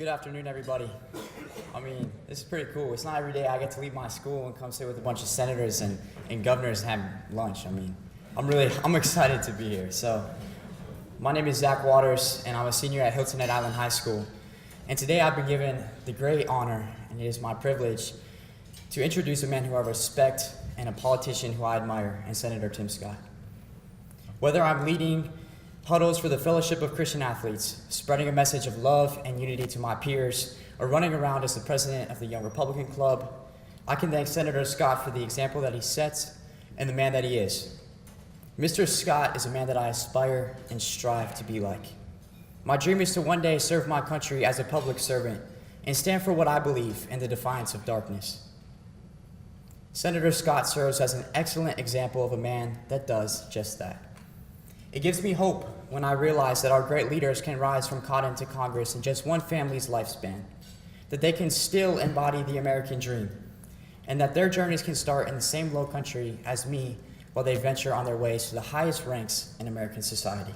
Good afternoon, everybody. I mean, this is pretty cool. It's not every day I get to leave my school and come sit with a bunch of senators and governors and have lunch. I mean, I'm excited to be here. So, my name is Zach Waters, and I'm a senior at Hilton Island High School. And today I've been given the great honor, and it is my privilege, to introduce a man who I respect and a politician who I admire, and Senator Tim Scott. Whether I'm leading huddles for the Fellowship of Christian Athletes, spreading a message of love and unity to my peers, or running around as the president of the Young Republican Club, I can thank Senator Scott for the example that he sets and the man that he is. Mr. Scott is a man that I aspire and strive to be like. My dream is to one day serve my country as a public servant and stand for what I believe in the defiance of darkness. Senator Scott serves as an excellent example of a man that does just that. It gives me hope when I realize that our great leaders can rise from cotton to Congress in just one family's lifespan, that they can still embody the American dream, and that their journeys can start in the same low country as me while they venture on their ways to the highest ranks in American society.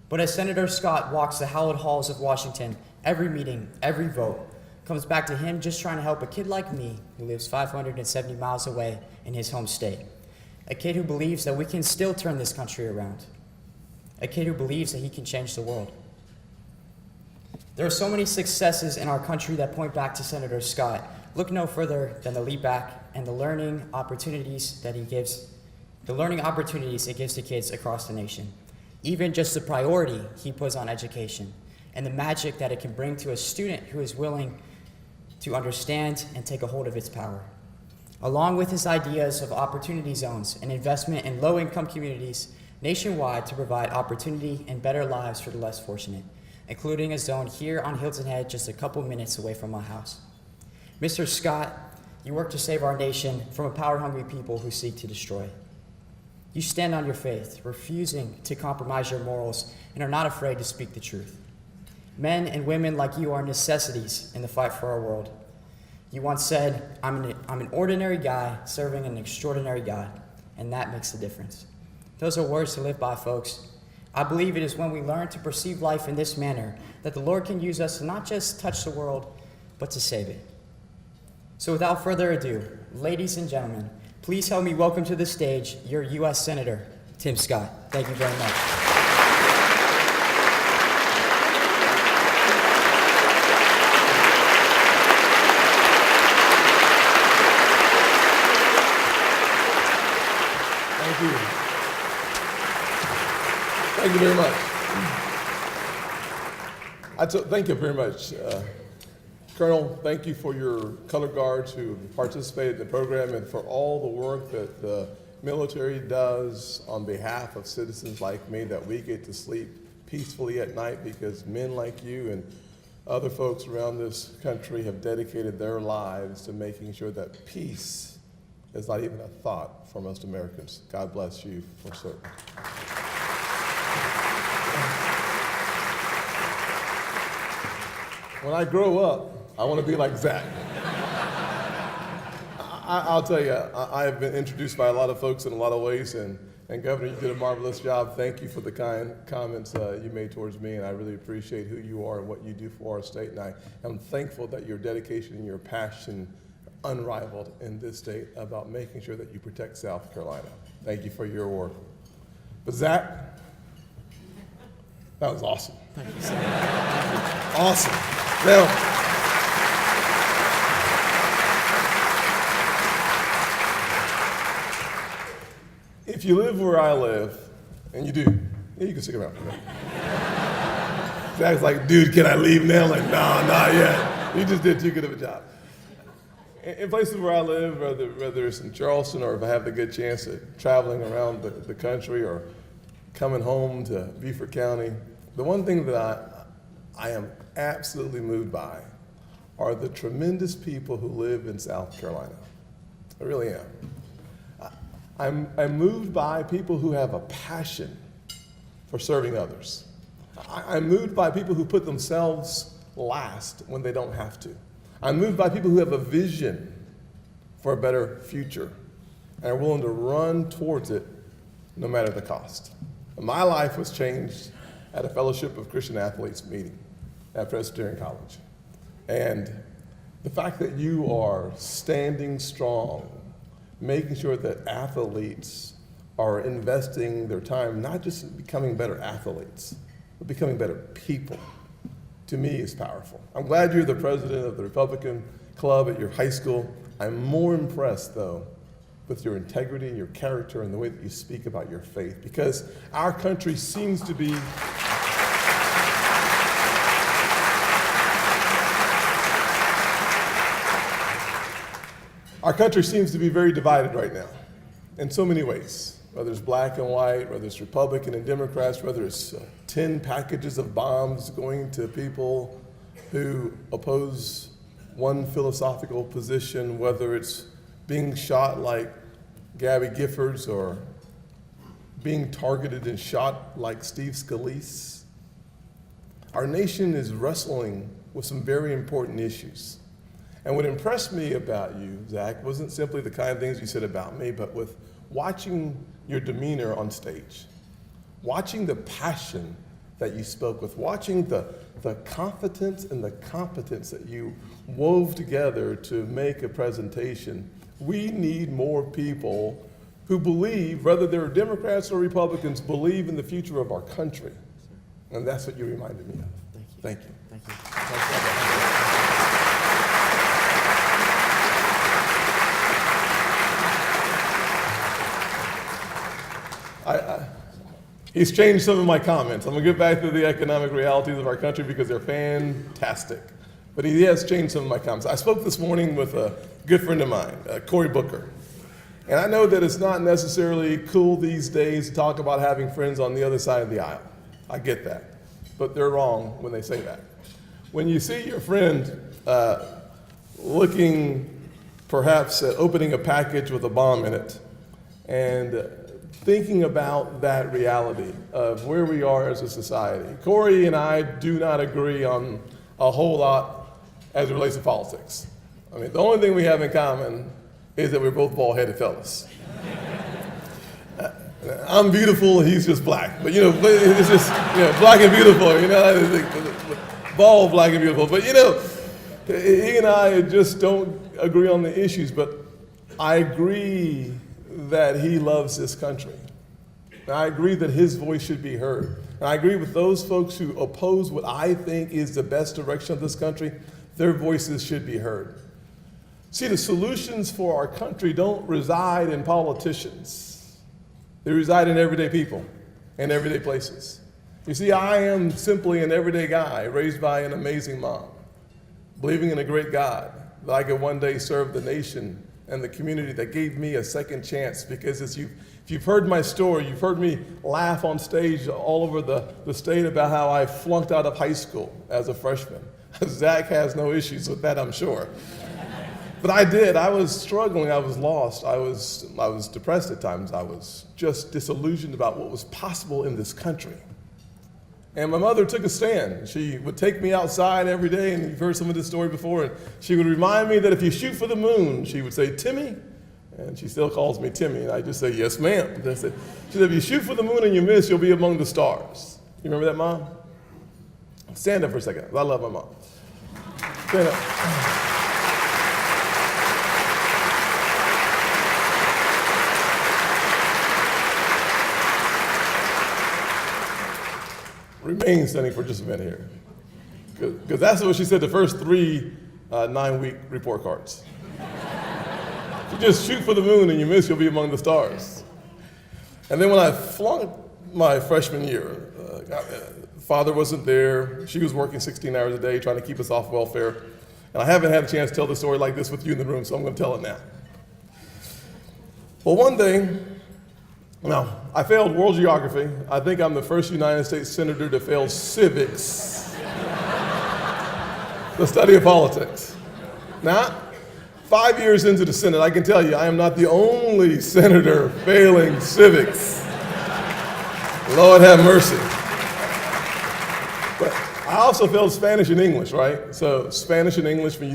But as Senator Scott walks the hallowed halls of Washington, every meeting, every vote, comes back to him just trying to help a kid like me who lives 570 miles away in his home state. A kid who believes that we can still turn this country around. A kid who believes that he can change the world. There are so many successes in our country that point back to Senator Scott. Look no further than the leap back and the learning opportunities it gives to kids across the nation. Even just the priority he puts on education and the magic that it can bring to a student who is willing to understand and take a hold of its power. Along with his ideas of opportunity zones and investment in low-income communities nationwide to provide opportunity and better lives for the less fortunate, including a zone here on Hilton Head just a couple minutes away from my house. Mr. Scott, you work to save our nation from a power-hungry people who seek to destroy it. You stand on your faith, refusing to compromise your morals, and are not afraid to speak the truth. Men and women like you are necessities in the fight for our world. You once said, I'm an ordinary guy serving an extraordinary God, and that makes the difference. Those are words to live by, folks. I believe it is when we learn to perceive life in this manner that the Lord can use us to not just touch the world, but to save it. So without further ado, ladies and gentlemen, please help me welcome to the stage your U.S. Senator, Tim Scott. Thank you very much. Thank you very much. Thank you very much. Colonel, thank you for your color guards who participated in the program and for all the work that the military does on behalf of citizens like me, that we get to sleep peacefully at night because men like you and other folks around this country have dedicated their lives to making sure that peace is not even a thought for most Americans. God bless you for certain. When I grow up, I want to be like Zach. I'll tell you, I have been introduced by a lot of folks in a lot of ways, and Governor, you did a marvelous job. Thank you for the kind comments you made towards me, and I really appreciate who you are and what you do for our state, and I am thankful that your dedication and your passion unrivaled in this state about making sure that you protect South Carolina. Thank you for your work. But Zach, that was awesome. Thank you, Senator. Awesome. Now, if you live where I live, and you do, yeah, you can stick around for that. Zach's like, dude, can I leave now? Like, nah, not yet. You just did too good of a job. In places where I live, whether it's in Charleston or if I have the good chance of traveling around the country or coming home to Beaufort County, the one thing that I am absolutely moved by are the tremendous people who live in South Carolina. I really am. I'm moved by people who have a passion for serving others. I'm moved by people who put themselves last when they don't have to. I'm moved by people who have a vision for a better future and are willing to run towards it no matter the cost. My life was changed at a Fellowship of Christian Athletes meeting. at Presbyterian College. And the fact that you are standing strong, making sure that athletes are investing their time, not just in becoming better athletes, but becoming better people, to me is powerful. I'm glad you're the president of the Republican Club at your high school. I'm more impressed, though, with your integrity and your character and the way that you speak about your faith, because our country seems to be very divided right now in so many ways, whether it's black and white, whether it's Republican and Democrats, whether it's 10 packages of bombs going to people who oppose one philosophical position, whether it's being shot like Gabby Giffords or being targeted and shot like Steve Scalise. Our nation is wrestling with some very important issues. And what impressed me about you, Zach, wasn't simply the kind of things you said about me, but with watching your demeanor on stage, watching the passion that you spoke with, watching the confidence and the competence that you wove together to make a presentation. We need more people who believe, whether they're Democrats or Republicans, believe in the future of our country. And that's what you reminded me of. Thank you. Thank you. He's changed some of my comments. I'm going to get back to the economic realities of our country because they're fantastic. But he has changed some of my comments. I spoke this morning with a good friend of mine, Cory Booker. And I know that it's not necessarily cool these days to talk about having friends on the other side of the aisle. I get that. But they're wrong when they say that. When you see your friend looking perhaps at opening a package with a bomb in it and thinking about that reality of where we are as a society. Cory and I do not agree on a whole lot as it relates to politics. I mean, the only thing we have in common is that we're both bald-headed fellas. I'm beautiful, he's just black. But it's just, black and beautiful, bald, black and beautiful. But he and I just don't agree on the issues, but I agree that he loves this country. And I agree that his voice should be heard. And I agree with those folks who oppose what I think is the best direction of this country. Their voices should be heard. See, the solutions for our country don't reside in politicians. They reside in everyday people and everyday places. You see, I am simply an everyday guy raised by an amazing mom, believing in a great God, that I could one day serve the nation and the community that gave me a second chance. Because if you've heard my story, you've heard me laugh on stage all over the state about how I flunked out of high school as a freshman. Zach has no issues with that, I'm sure. But I did. I was struggling. I was lost. I was depressed at times. I was just disillusioned about what was possible in this country. And my mother took a stand. She would take me outside every day, and you've heard some of this story before, and she would remind me that if you shoot for the moon, she would say, "Timmy," and she still calls me Timmy, and I just say, "Yes, ma'am." She said, "If you shoot for the moon and you miss, you'll be among the stars." You remember that, Mom? Stand up for a second. I love my mom. Stand up. Remain standing for just a minute here. Because that's what she said the first 3 9-week report cards. You just shoot for the moon and you miss, you'll be among the stars. And then when I flunked my freshman year, father wasn't there. She was working 16 hours a day trying to keep us off welfare. And I haven't had a chance to tell the story like this with you in the room, so I'm going to tell it now. Well, one day, I failed world geography. I think I'm the first United States senator to fail civics, the study of politics. Now, 5 years into the Senate, I can tell you I am not the only senator failing civics. Lord have mercy. But I also failed Spanish and English, right? So Spanish and English, when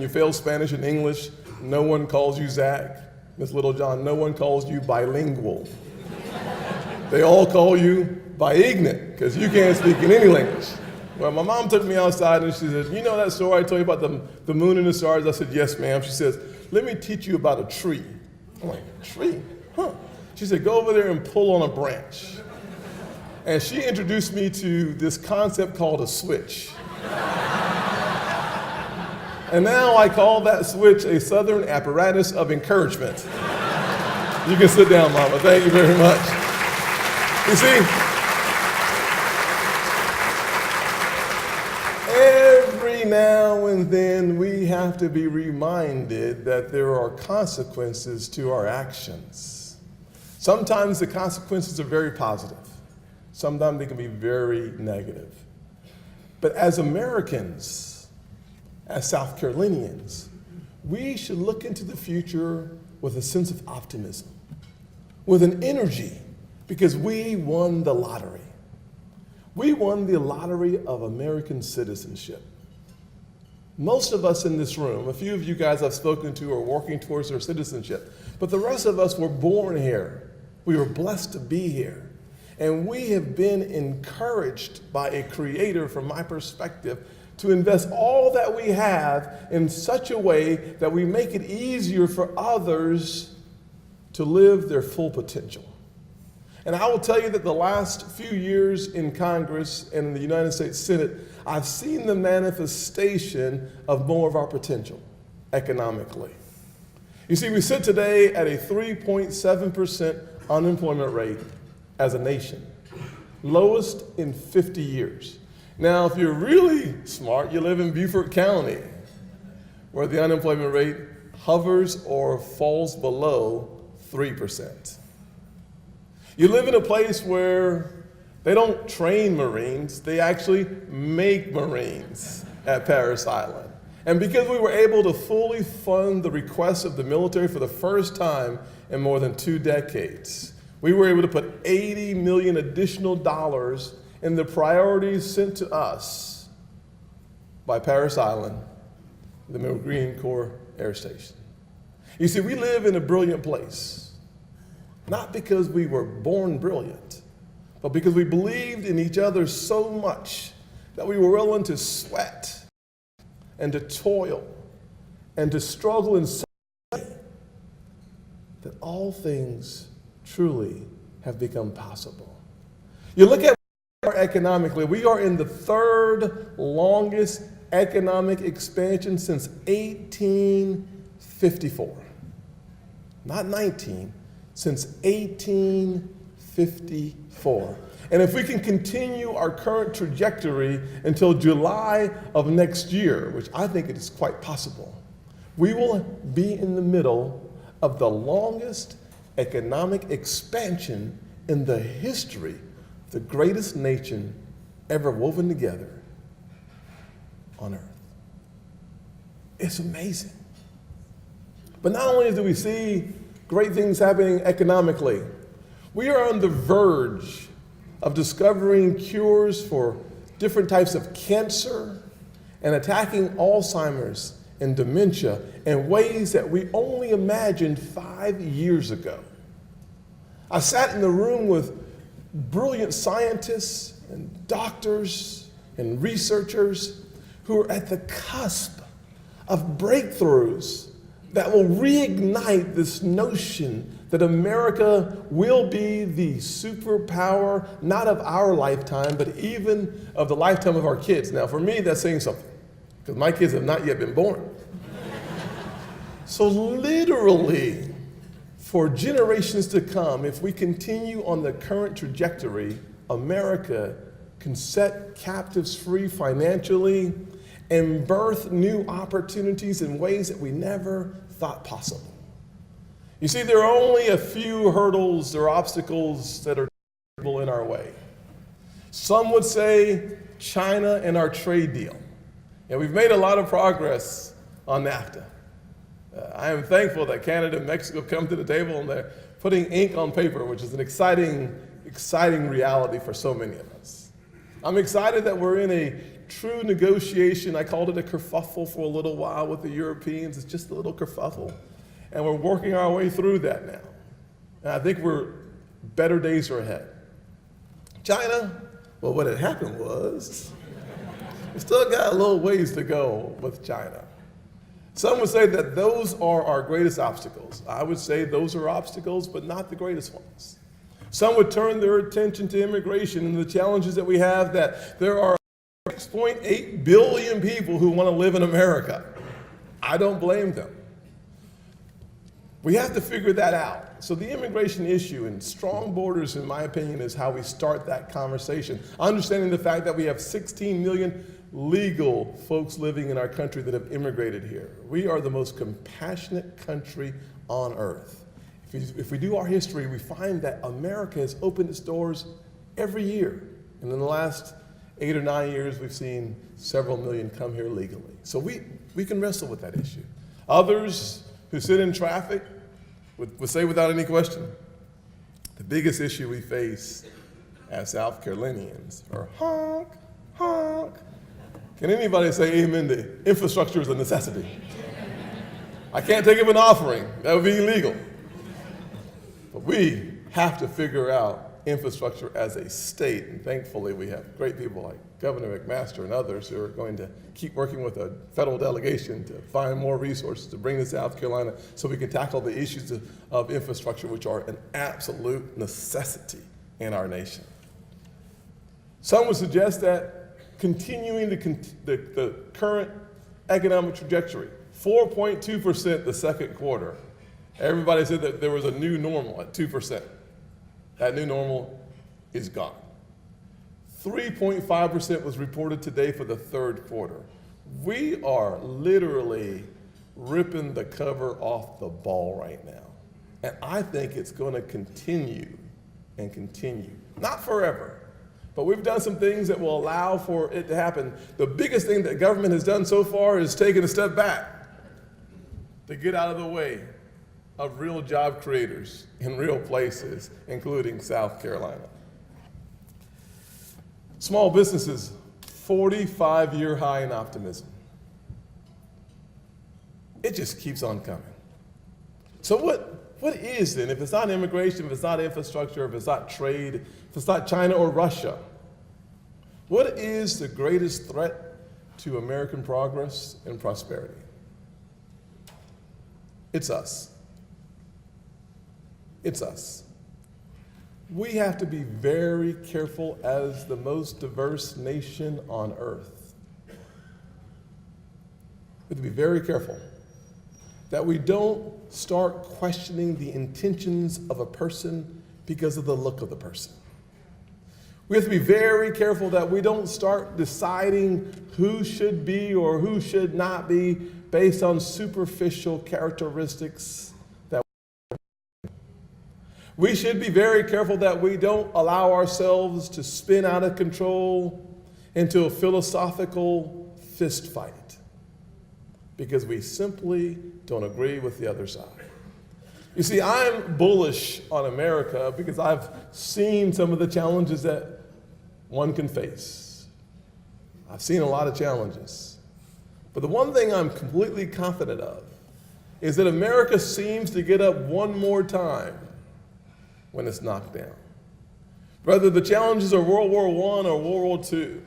you fail Spanish and English, no one calls you Zach. Miss Littlejohn, no one calls you bilingual. They all call you biignorant, because you can't speak in any language. Well, my mom took me outside and she said, you know that story I told you about the moon and the stars? I said, yes, ma'am. She says, let me teach you about a tree. I'm like, a tree? Huh. She said, go over there and pull on a branch. And she introduced me to this concept called a switch. And now I call that switch a Southern apparatus of encouragement. You can sit down, Mama. Thank you very much. You see, every now and then we have to be reminded that there are consequences to our actions. Sometimes the consequences are very positive. Sometimes they can be very negative. But as Americans, as South Carolinians, we should look into the future with a sense of optimism, with an energy, because we won the lottery. We won the lottery of American citizenship. Most of us in this room, a few of you guys I've spoken to are working towards their citizenship, but the rest of us were born here. We were blessed to be here. And we have been encouraged by a creator, from my perspective, to invest all that we have in such a way that we make it easier for others to live their full potential. And I will tell you that the last few years in Congress and in the United States Senate, I've seen the manifestation of more of our potential economically. You see, we sit today at a 3.7% unemployment rate as a nation, lowest in 50 years. Now, if you're really smart, you live in Beaufort County, where the unemployment rate hovers or falls below 3%. You live in a place where they don't train Marines, they actually make Marines at Parris Island. And because we were able to fully fund the requests of the military for the first time in more than 2 decades, we were able to put $80 million additional dollars in the priorities sent to us by Parris Island, the Marine Corps Air Station. You see, we live in a brilliant place, not because we were born brilliant, but because we believed in each other so much that we were willing to sweat and to toil and to struggle in such a way that all things truly have become possible. You look at economically, we are in the 3rd longest economic expansion since 1854. Not 19, since 1854. And if we can continue our current trajectory until July of next year, which I think it is quite possible, we will be in the middle of the longest economic expansion in the history of the greatest nation ever woven together on earth. It's amazing. But not only do we see great things happening economically, we are on the verge of discovering cures for different types of cancer and attacking Alzheimer's and dementia in ways that we only imagined 5 years ago. I sat in the room with brilliant scientists and doctors and researchers who are at the cusp of breakthroughs that will reignite this notion that America will be the superpower, not of our lifetime, but even of the lifetime of our kids. Now, for me, that's saying something, because my kids have not yet been born. So literally, for generations to come, if we continue on the current trajectory, America can set captives free financially and birth new opportunities in ways that we never thought possible. You see, there are only a few hurdles or obstacles that are in our way. Some would say China and our trade deal. And we've made a lot of progress on NAFTA. I am thankful that Canada and Mexico come to the table and they're putting ink on paper, which is an exciting reality for so many of us. I'm excited that we're in a true negotiation. I called it a kerfuffle for a little while with the Europeans. It's just a little kerfuffle. And we're working our way through that now. And I think better days are ahead. China, well, what had happened was We still got a little ways to go with China. Some would say that those are our greatest obstacles. I would say those are obstacles, but not the greatest ones. Some would turn their attention to immigration and the challenges that we have, that there are 6.8 billion people who want to live in America. I don't blame them. We have to figure that out. So the immigration issue and strong borders, in my opinion, is how we start that conversation. Understanding the fact that we have 16 million legal folks living in our country that have immigrated here. We are the most compassionate country on earth. If we do our history, we find that America has opened its doors every year. And in the last 8 or 9 years, we've seen several million come here legally. So we can wrestle with that issue. Others who sit in traffic would say without any question, the biggest issue we face as South Carolinians are honk, honk. Can anybody say amen to infrastructure is a necessity? I can't take up an offering. That would be illegal. But we have to figure out infrastructure as a state, and thankfully we have great people like Governor McMaster and others who are going to keep working with a federal delegation to find more resources to bring to South Carolina so we can tackle the issues of infrastructure, which are an absolute necessity in our nation. Some would suggest that continuing the current economic trajectory, 4.2% the second quarter. Everybody said that there was a new normal at 2%. That new normal is gone. 3.5% was reported today for the third quarter. We are literally ripping the cover off the ball right now. And I think it's going to continue and continue. Not forever, but we've done some things that will allow for it to happen. The biggest thing that government has done so far is taken a step back to get out of the way of real job creators in real places, including South Carolina. Small businesses, 45-year high in optimism. It just keeps on coming. So what is then, if it's not immigration, if it's not infrastructure, if it's not trade, if it's not China or Russia, what is the greatest threat to American progress and prosperity? It's us. It's us. We have to be very careful as the most diverse nation on earth. We have to be very careful that we don't start questioning the intentions of a person because of the look of the person. We have to be very careful that we don't start deciding who should be or who should not be based on superficial characteristics. We should be very careful that we don't allow ourselves to spin out of control into a philosophical fist fight because we simply don't agree with the other side. You see, I'm bullish on America because I've seen some of the challenges that one can face. I've seen a lot of challenges. But the one thing I'm completely confident of is that America seems to get up one more time when it's knocked down. Whether the challenges are World War I or World War II,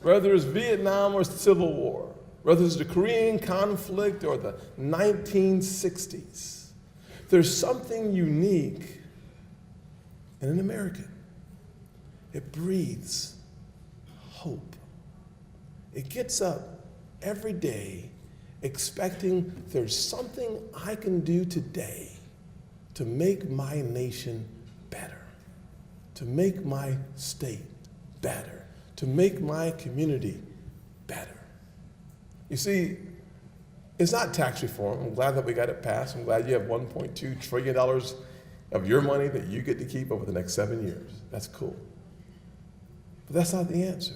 whether it's Vietnam or it's the Civil War, whether it's the Korean conflict or the 1960s, there's something unique in an American. It breathes hope. It gets up every day expecting there's something I can do today to make my nation better, to make my state better, to make my community better. You see, it's not tax reform. I'm glad that we got it passed. I'm glad you have $1.2 trillion of your money that you get to keep over the next 7 years. That's cool. But that's not the answer.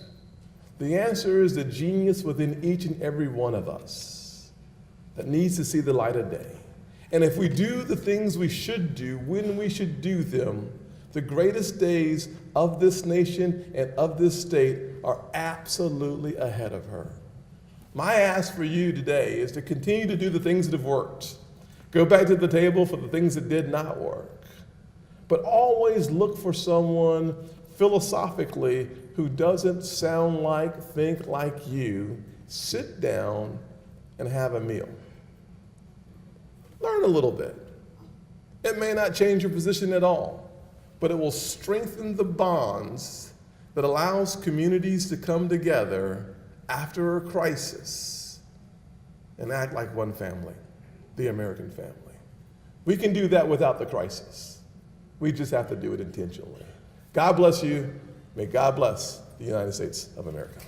The answer is the genius within each and every one of us that needs to see the light of day. And if we do the things we should do when we should do them, the greatest days of this nation and of this state are absolutely ahead of her. My ask for you today is to continue to do the things that have worked. Go back to the table for the things that did not work. But always look for someone philosophically who doesn't sound like, think like you, sit down and have a meal. Learn a little bit. It may not change your position at all, but it will strengthen the bonds that allows communities to come together after a crisis and act like one family, the American family. We can do that without the crisis. We just have to do it intentionally. God bless you. May God bless the United States of America.